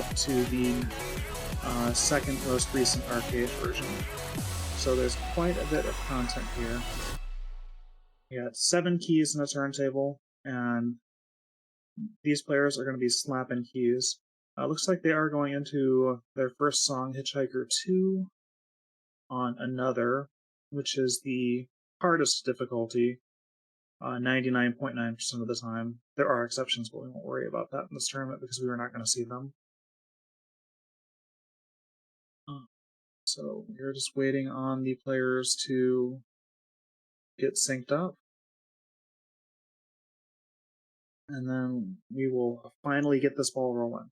up to the second most recent arcade version. So there's quite a bit of content here. You got 7 keys in a turntable, and these players are going to be slapping keys. Looks like they are going into their first song, Hitchhiker 2, on Another, which is the hardest difficulty, 99.9% of the time. There are exceptions, but we won't worry about that in this tournament because we are not going to see them. So we're just waiting on the players to get synced up. And then we will finally get this ball rolling.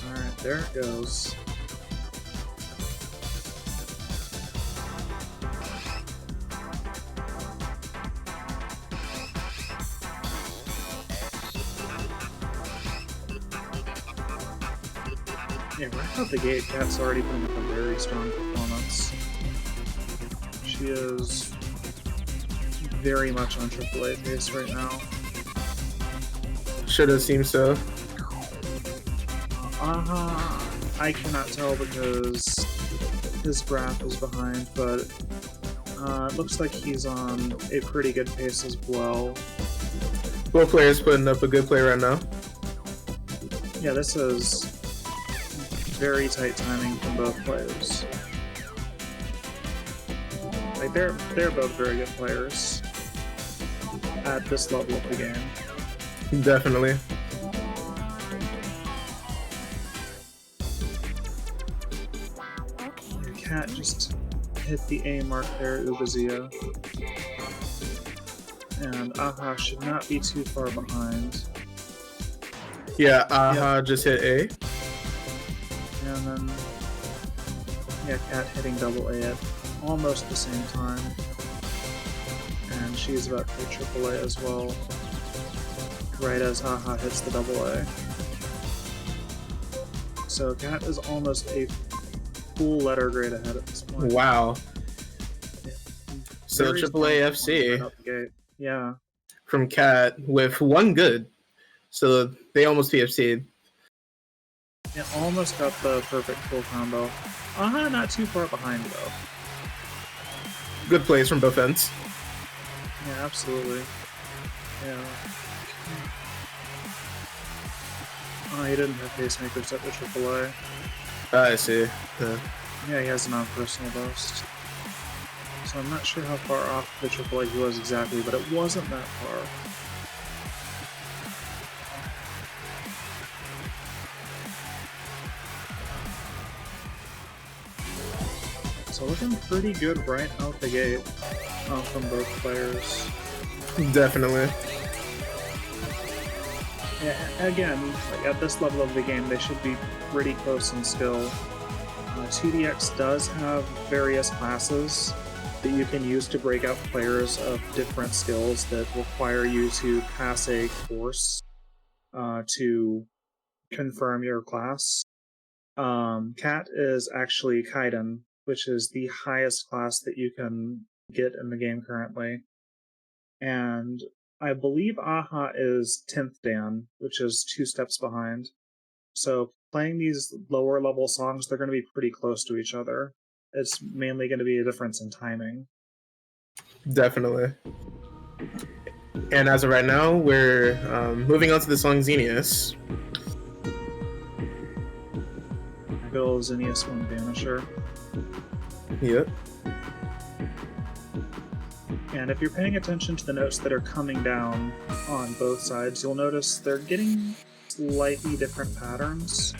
Alright, there it goes. Yeah, right out the gate, Kat's already putting up a very strong performance. She is very much on AAA pace right now. Sure does seem so. I cannot tell because his graph is behind, but it looks like he's on a pretty good pace as well. Both players putting up a good play right now. Yeah, this is very tight timing from both players. Like they're both very good players at this level of the game. Definitely. Cat just hit the A mark there, Ubazia. And Aha should not be too far behind. Yeah, Aha just hit A. And then, yeah, Cat hitting double A at almost the same time. And she's about to hit triple A as well, right as Aha hits the double A. So Cat is almost a full letter grade ahead at this point. Wow. So AAA FC right yeah. from Cat with one good. So they almost PFC'd. It almost got the perfect full combo. Aha, not too far behind though. Good plays from both ends. Yeah, absolutely. Yeah. Oh, he didn't have pacemaker set to AAA. I see. Yeah, he has a non-personal boast. So I'm not sure how far off the AAA he was exactly, but it wasn't that far. So looking pretty good right out the gate from both players. Definitely. Yeah, again, like at this level of the game, they should be pretty close in skill. IIDX does have various classes that you can use to break out players of different skills that require you to pass a course to confirm your class. Cat is actually Kaiden, which is the highest class that you can get in the game currently. And I believe Aha is 10th Dan, which is 2 steps behind. So playing these lower level songs, they're going to be pretty close to each other. It's mainly going to be a difference in timing. Definitely. And as of right now, we're moving on to the song Xenius. Good old Xenius One Vanisher. Yep. And if you're paying attention to the notes that are coming down on both sides, you'll notice they're getting slightly different patterns.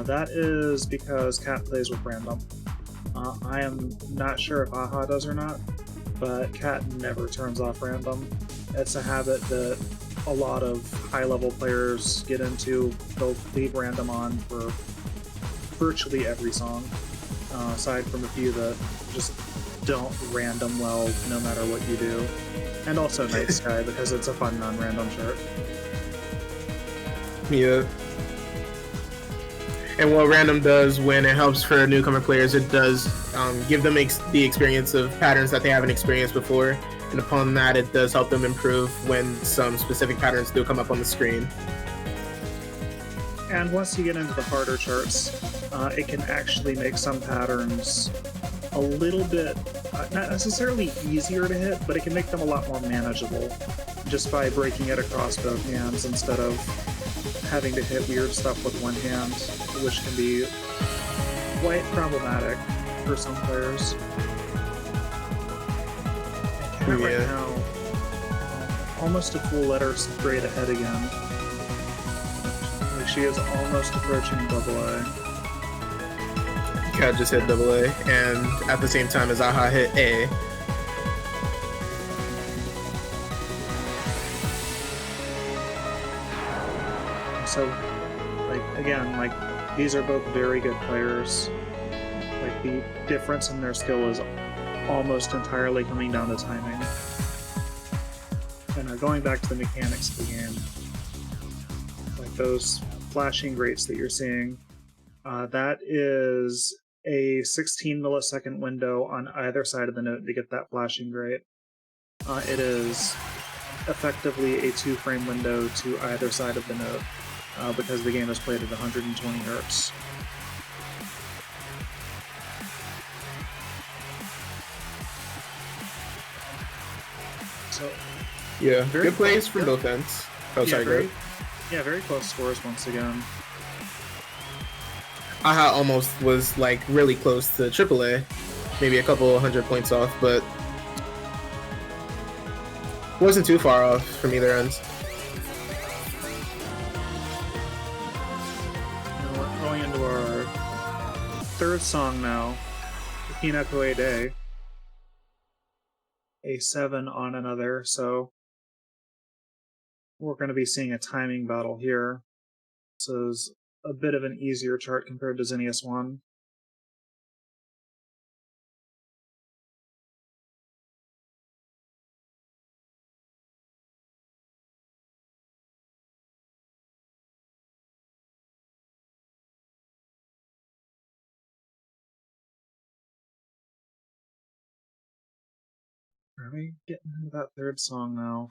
That is because Cat plays with random. I am not sure if Aha does or not, but Cat never turns off random. It's a habit that a lot of high-level players get into. They'll leave random on for virtually every song, aside from a few that just don't random well no matter what you do. And also Night Sky, because it's a fun non-random chart. Yeah. And what random does when it helps for newcomer players, it does give them the experience of patterns that they haven't experienced before. And upon that, it does help them improve when some specific patterns do come up on the screen. And once you get into the harder charts, it can actually make some patterns a little bit, not necessarily easier to hit, but it can make them a lot more manageable just by breaking it across both hands instead of having to hit weird stuff with one hand, which can be quite problematic for some players. And right now, almost a full letter straight ahead again. She is almost approaching AA. Cat just hit AA, and at the same time as Aha hit A. So, again, these are both very good players. Like, the difference in their skill is almost entirely coming down to timing. And going back to the mechanics of the game, like those flashing rates that you're seeing, that is a 16 millisecond window on either side of the note to get that flashing rate. It is effectively a 2-frame window to either side of the note, because the game is played at 120 hertz. So, yeah, good plays from both ends. Oh, yeah, sorry, very close scores once again. Aha almost was like really close to AAA, maybe a couple 100 points off, but wasn't too far off from either end. We're going into our third song now, Hinako Day. A7 on another, so we're going to be seeing a timing battle here. This is a bit of an easier chart compared to Zinnias 1. Are we getting into that third song now?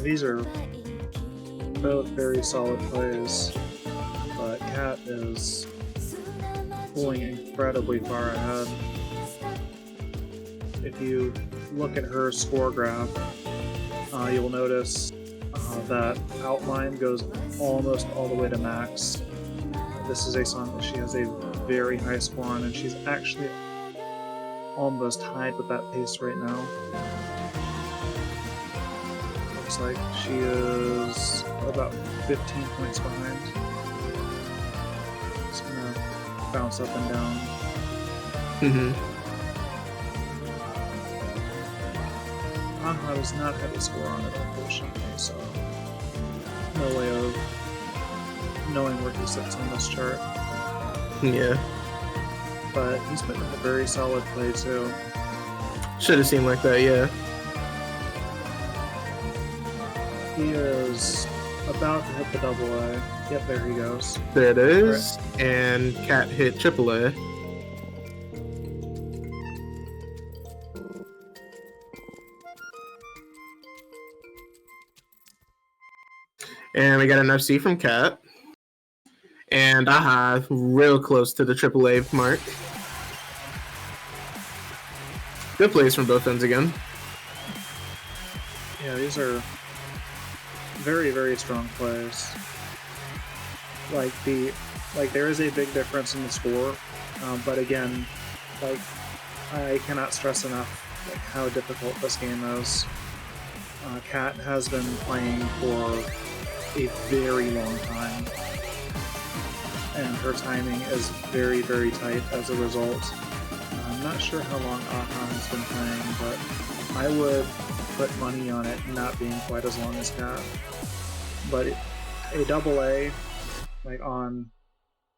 These are both very solid plays, but Cat is pulling incredibly far ahead. If you look at her score graph, you'll notice that outline goes almost all the way to max. This is a song that she has a very high score on, and she's actually almost tied with that pace right now. Looks like she is about 15 points behind. Just gonna bounce up and down. Aha does not have a score on it, unfortunately, so no way of knowing where he sits on this chart. Yeah. But he's been a very solid play, too. Should have seemed like that, yeah. He is about to hit the AA. Yep, there he goes. There it is. Right. And Cat hit AAA. And we got an FC from Cat. And Aha, real close to the AAA mark. Good plays from both ends again. Yeah, these are Very, very strong plays. There is a big difference in the score, but again, I cannot stress enough how difficult this game is. Kat has been playing for a very long time, and her timing is very, very tight as a result. I'm not sure how long Aha has been playing, but I would put money on it not being quite as long as Kat. But a double A, on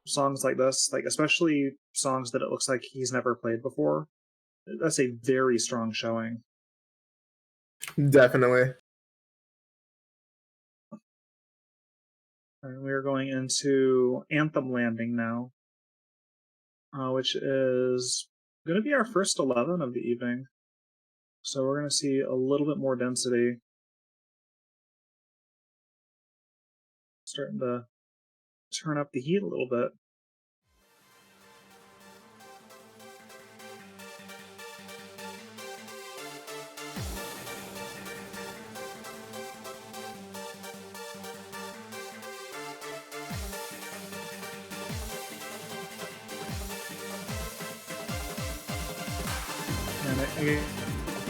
songs like this, especially songs that it looks like he's never played before, that's a very strong showing. Definitely. And we're going into Anthem Landing now, which is going to be our first 11 of the evening. So we're going to see a little bit more density. Starting to turn up the heat a little bit. And again,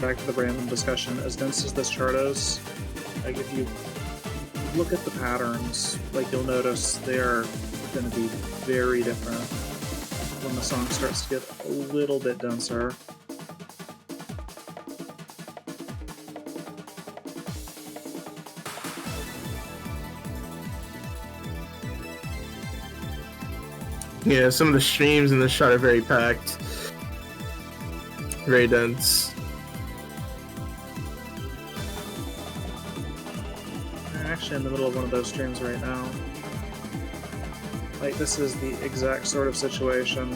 back to the random discussion, as dense as this chart is, if you look at the patterns, you'll notice they're going to be very different when the song starts to get a little bit denser. Yeah, some of the streams in the shot are very packed. Very dense. I'm actually in the middle of one of those streams right now. This is the exact sort of situation,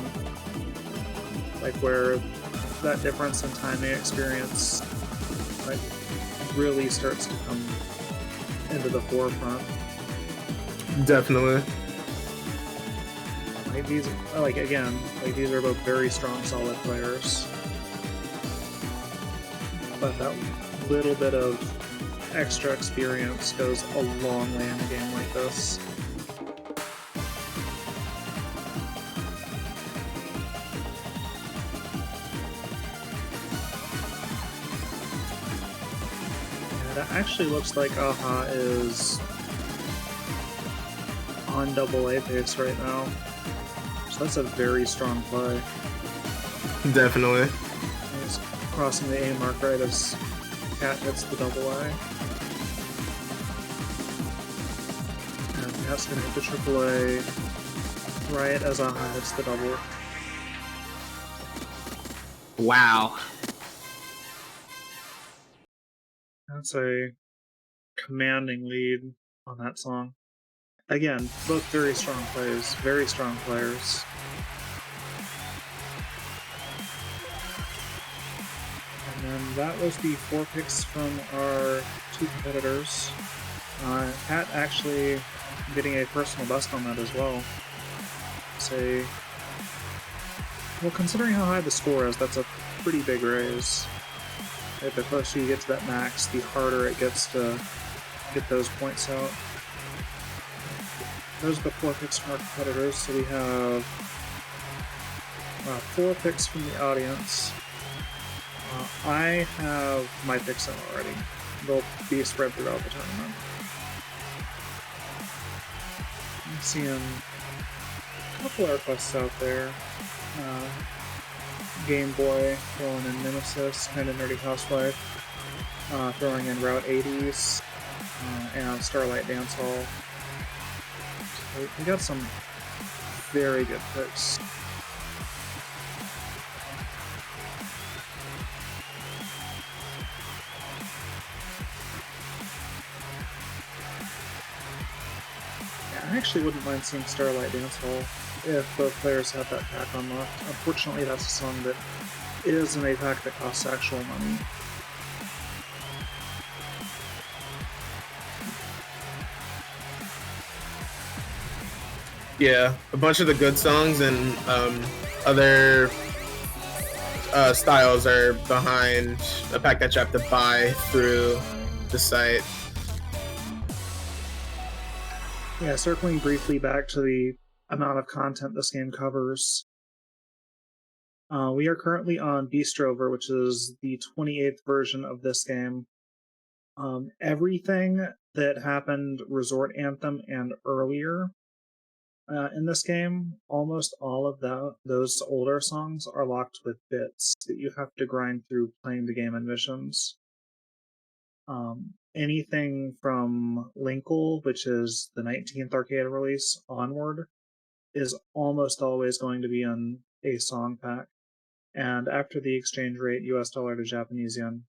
where that difference in timing experience, really starts to come into the forefront. Definitely. These are both very strong, solid players. But that little bit of extra experience goes a long way in a game like this. And it actually looks like Aha is on double A pace right now. So that's a very strong play. Definitely. He's crossing the A mark right as Kat hits the double A. And Kat's going to hit the triple A right as Aha hits the double. Wow. That's a commanding lead on that song. Again, both very strong plays, very strong players. And then that was the 4 picks from our 2 competitors. Kat actually getting a personal best on that as well. Well, considering how high the score is, that's a pretty big raise. The closer you get to that max, the harder it gets to get those points out. Those are the 4 picks from our competitors, so we have 4 picks from the audience. I have my picks in already. They'll be spread throughout the tournament. I'm seeing a couple of requests out there. Game Boy throwing in Nemesis, kind of nerdy housewife, throwing in Route 80s, and Starlight Dance Hall. So we got some very good picks. I actually wouldn't mind seeing Starlight Dance Hall if both players have that pack unlocked. Unfortunately, that's a song that is in a pack that costs actual money. Yeah, a bunch of the good songs and other styles are behind a pack that you have to buy through the site. Yeah, circling briefly back to the amount of content this game covers. We are currently on Beastrover, which is the 28th version of this game. Everything that happened Resort Anthem and earlier in this game, almost all of those older songs are locked with bits that you have to grind through playing the game in missions. Anything from Linkle, which is the 19th arcade release, onward, is almost always going to be in a song pack. And after the exchange rate, US dollar to Japanese yen,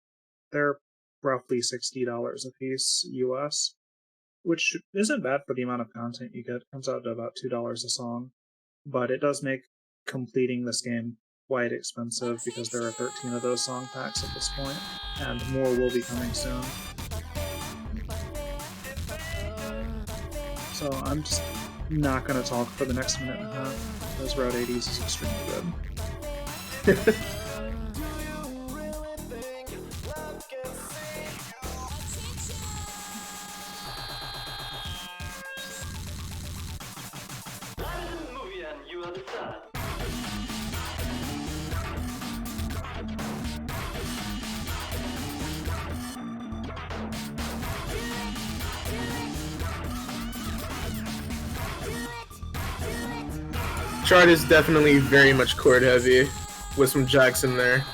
they're roughly $60 a piece US, which isn't bad for the amount of content you get. It comes out to about $2 a song. But it does make completing this game quite expensive because there are 13 of those song packs at this point, and more will be coming soon. So I'm just not going to talk for the next minute and a half, because Route 80s is extremely good. Chart is definitely very much chord heavy, with some jacks in there.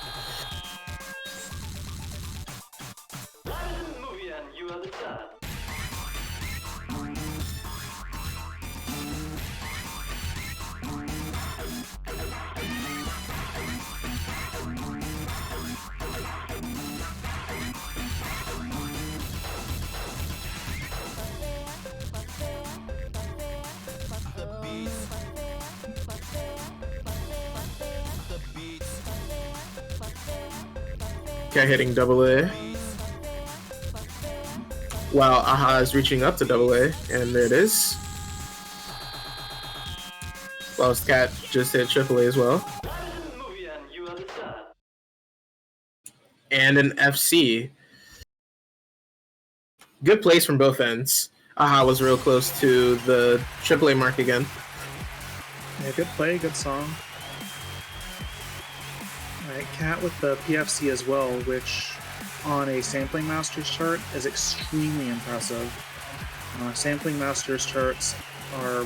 Okay, hitting double A. Wow, Aha is reaching up to double A, and there it is. Lost Cat just hit triple A as well. And an FC. Good place from both ends. Aha was real close to the triple A mark again. Yeah, good play, good song. Alright, Cat with the PFC as well, which on a Sampling Masters chart is extremely impressive. Sampling Masters charts are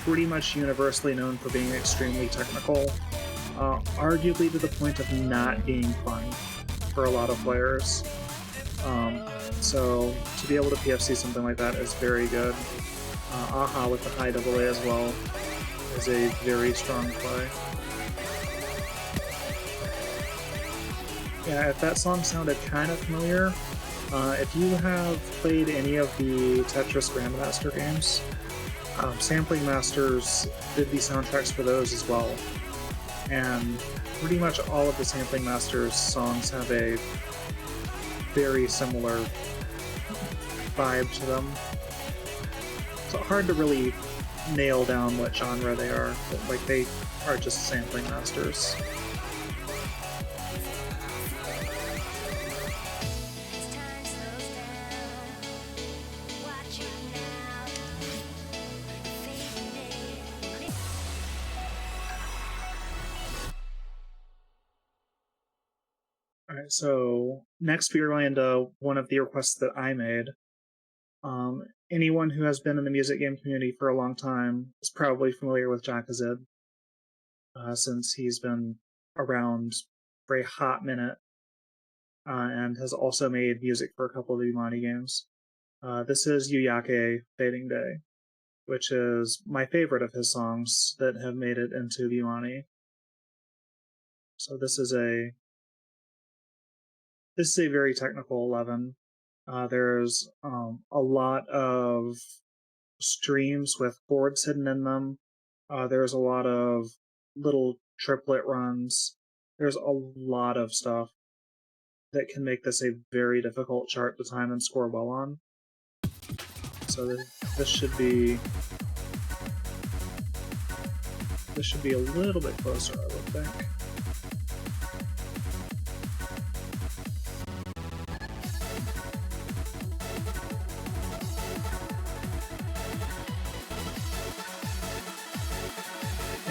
pretty much universally known for being extremely technical, arguably to the point of not being fun for a lot of players. So to be able to PFC something like that is very good. Aha with the high double A as well is a very strong play. Yeah, if that song sounded kind of familiar, if you have played any of the Tetris Grandmaster games, Sampling Masters did the soundtracks for those as well. And pretty much all of the Sampling Masters songs have a very similar vibe to them. So hard to really nail down what genre they are, but like they are just Sampling Masters. Alright, so next we are going to one of the requests that I made. Anyone who has been in the music game community for a long time is probably familiar with Jackazid, since he's been around for a hot minute, and has also made music for a couple of the Beatmania games. This is Yuyake Fading Day, which is my favorite of his songs that have made it into Beatmania. So this is a very technical 11. There's a lot of streams with boards hidden in them. There's a lot of little triplet runs. There's a lot of stuff that can make this a very difficult chart to time and score well on. So this should be a little bit closer, I would think.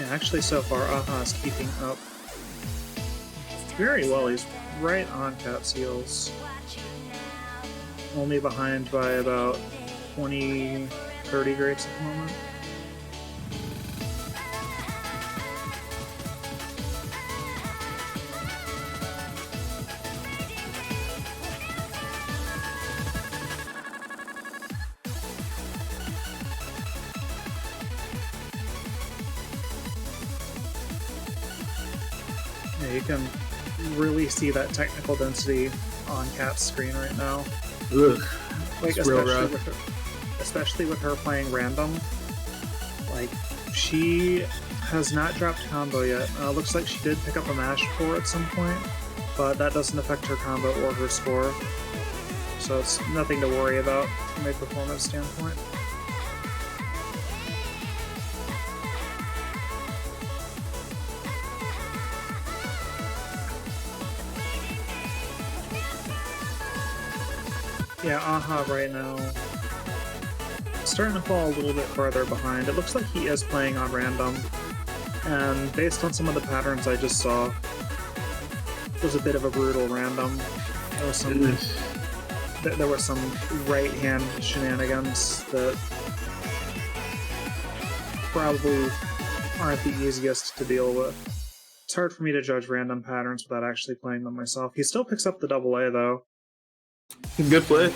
Yeah, actually, so far, Aha's keeping up very well. He's right on Cat's heels. Only behind by about 20, 30 grapes at the moment. Yeah, you can really see that technical density on Cat's screen right now. Ugh, Like it's real rough. especially with her playing random. Like, she has not dropped combo yet. Looks like she did pick up a mash 4 at some point, but that doesn't affect her combo or her score. So it's nothing to worry about from a performance standpoint. Yeah, Aha right now starting to fall a little bit farther behind. It looks like he is playing on random, and based on some of the patterns I just saw, it was a bit of a brutal random. There were some right hand shenanigans that probably aren't the easiest to deal with. It's hard for me to judge random patterns without actually playing them myself. He still picks up the double A though. Good play.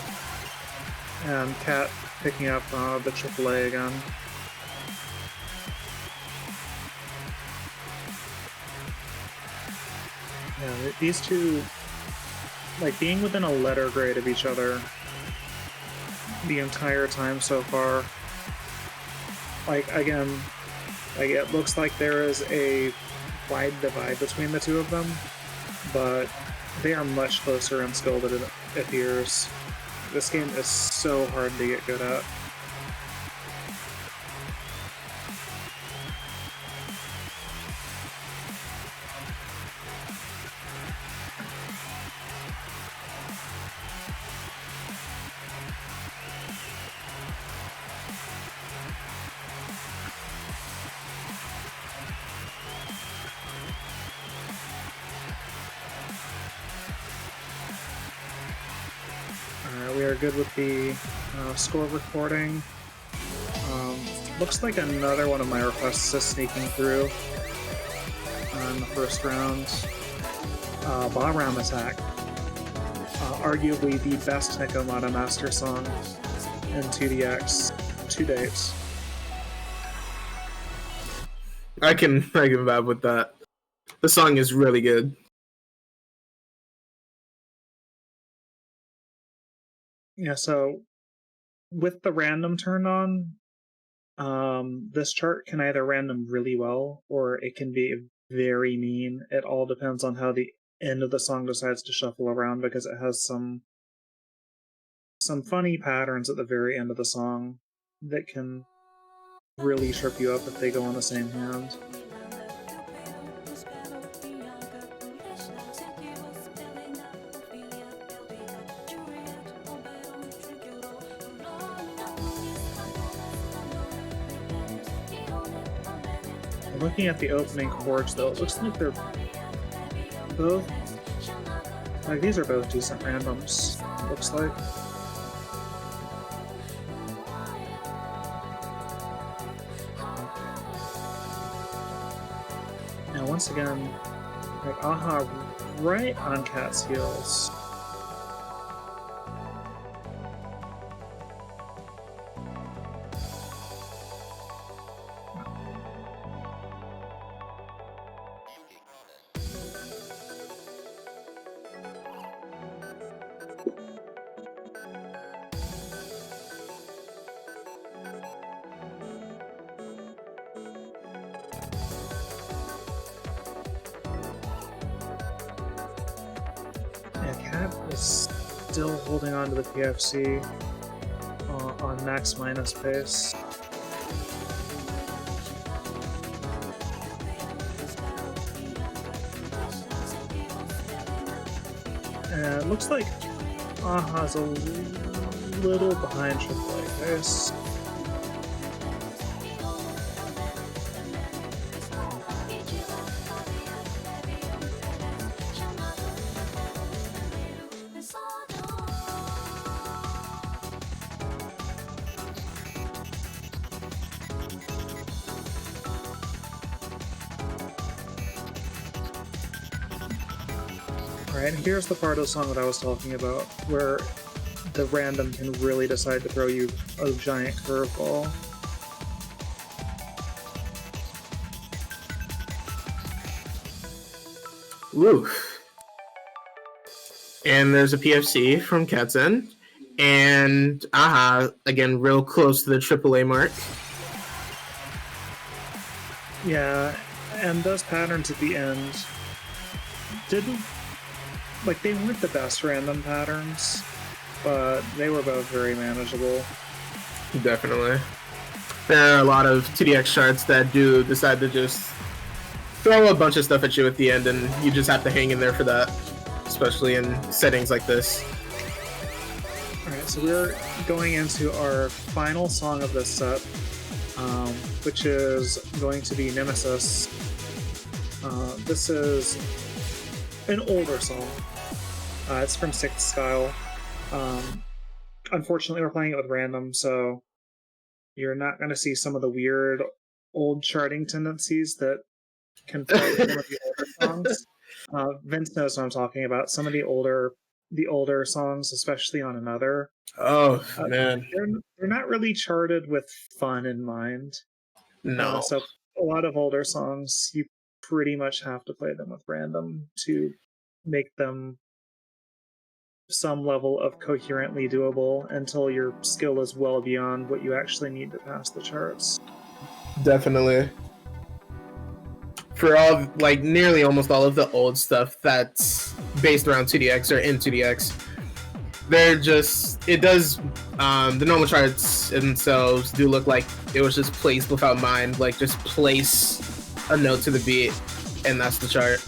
And Cat picking up the triple A again. Yeah, these two, like, being within a letter grade of each other the entire time so far. Like, again, like, it looks like there is a wide divide between the two of them, but they are much closer in skill than it appears. This game is so hard to get good at. We are good with the score recording. Looks like another one of my requests is sneaking through in the first round. Ram Attack. Arguably the best Nekomata Master song in 2DX to date. I can vibe with that. The song is really good. Yeah, so with the random turned on, this chart can either random really well or it can be very mean. It all depends on how the end of the song decides to shuffle around, because it has some funny patterns at the very end of the song that can really trip you up if they go on the same hand. Looking at the opening chords, though, it looks like they're both... like, these are both decent randoms, it looks like. Now, once again, like, Aha right on Cat's heels. Cat is still holding on to the PFC on max minus pace. And it looks like Aha's a little behind AAA pace. Alright, here's the part of the song that I was talking about, where the random can really decide to throw you a giant curveball. Woo. And there's a PFC from Katzen. And Aha, again, real close to the AAA mark. Yeah, and those patterns at the end didn't, like, they weren't the best random patterns, but they were both very manageable. Definitely. There are a lot of 2DX charts that do decide to just throw a bunch of stuff at you at the end, and you just have to hang in there for that, especially in settings like this. Alright, so we're going into our final song of this set, which is going to be Nemesis. This is an older song. It's from Sixth Style. Unfortunately, we're playing it with random, so you're not going to see some of the weird old charting tendencies that can plague some of the older songs. Vince knows what I'm talking about. Some of the older songs, especially on Another, Oh, man. they're not really charted with fun in mind. No. So a lot of older songs, you pretty much have to play them with random to make them some level of coherently doable until your skill is well beyond what you actually need to pass the charts. Definitely. For all, like, nearly almost all of the old stuff that's based around 2DX or in 2DX, they're just, it does, the normal charts themselves do look like it was just placed without mind, like just place a note to the beat, and that's the chart.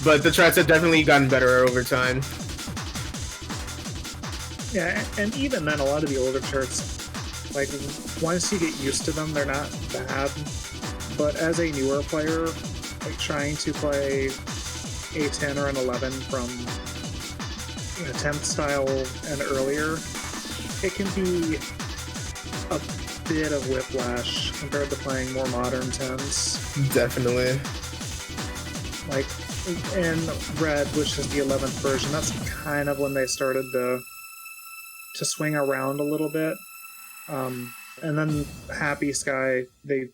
But the charts have definitely gotten better over time. Yeah, and even then, a lot of the older charts, like, once you get used to them, they're not bad. But as a newer player, like, trying to play a 10 or an 11 from 10th style and earlier, it can be a bit of whiplash compared to playing more modern 10s. Definitely. Like, in Red, which is the 11th version, that's kind of when they started to swing around a little bit. And then Happy Sky, the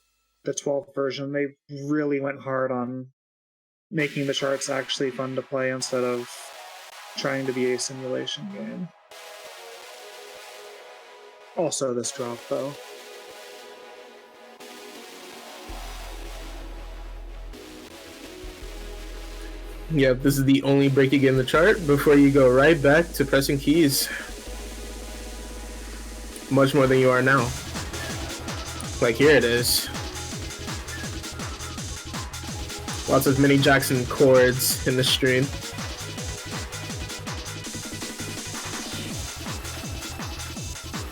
12th version, they really went hard on making the charts actually fun to play instead of trying to be a simulation game. Also this drop, though. Yep, this is the only break again in the chart before you go right back to pressing keys. Much more than you are now. Like, here it is. Lots of mini Jackson chords in the stream.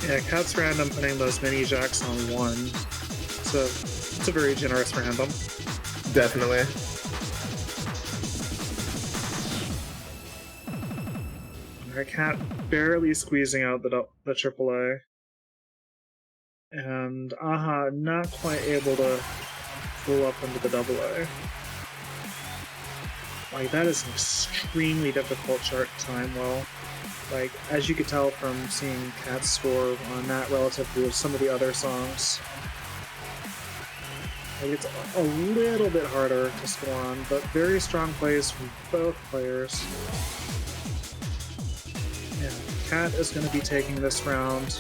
Yeah, Cat's random putting those mini jacks on one. So it's a very generous random. Definitely. Our Cat barely squeezing out the AAA. And Aha not quite able to pull up into the AA. Like, that is an extremely difficult chart to time well. Like, as you could tell from seeing Cat's score on that relative to some of the other songs, like, it's a little bit harder to score on, but very strong plays from both players. Yeah, Cat is going to be taking this round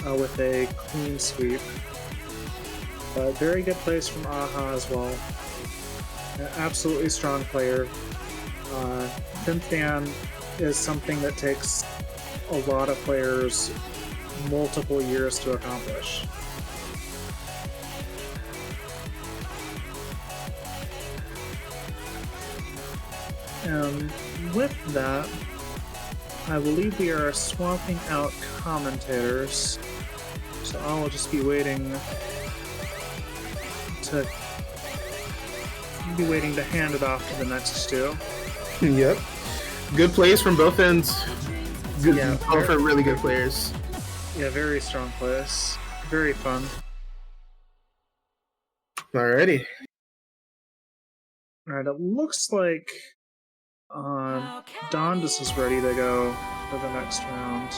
with a clean sweep. But very good plays from Aha as well. An absolutely strong player. Fifth Dan is something that takes a lot of players multiple years to accomplish. And with that, I believe we are swapping out commentators, so I will just be waiting to hand it off to the next two. Yep. Good plays from both ends. Good, Yeah, both are really good players. Yeah, very strong plays. Very fun. Alrighty. Alright, it looks like Dondas is ready to go for the next round.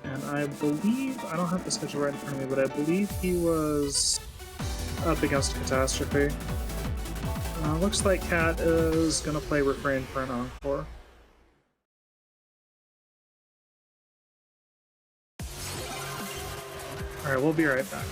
And I believe, I don't have the schedule right in front of me, but I believe he was up against Catastrophe. Looks like Cat is going to play Refrain for an encore. Alright, we'll be right back.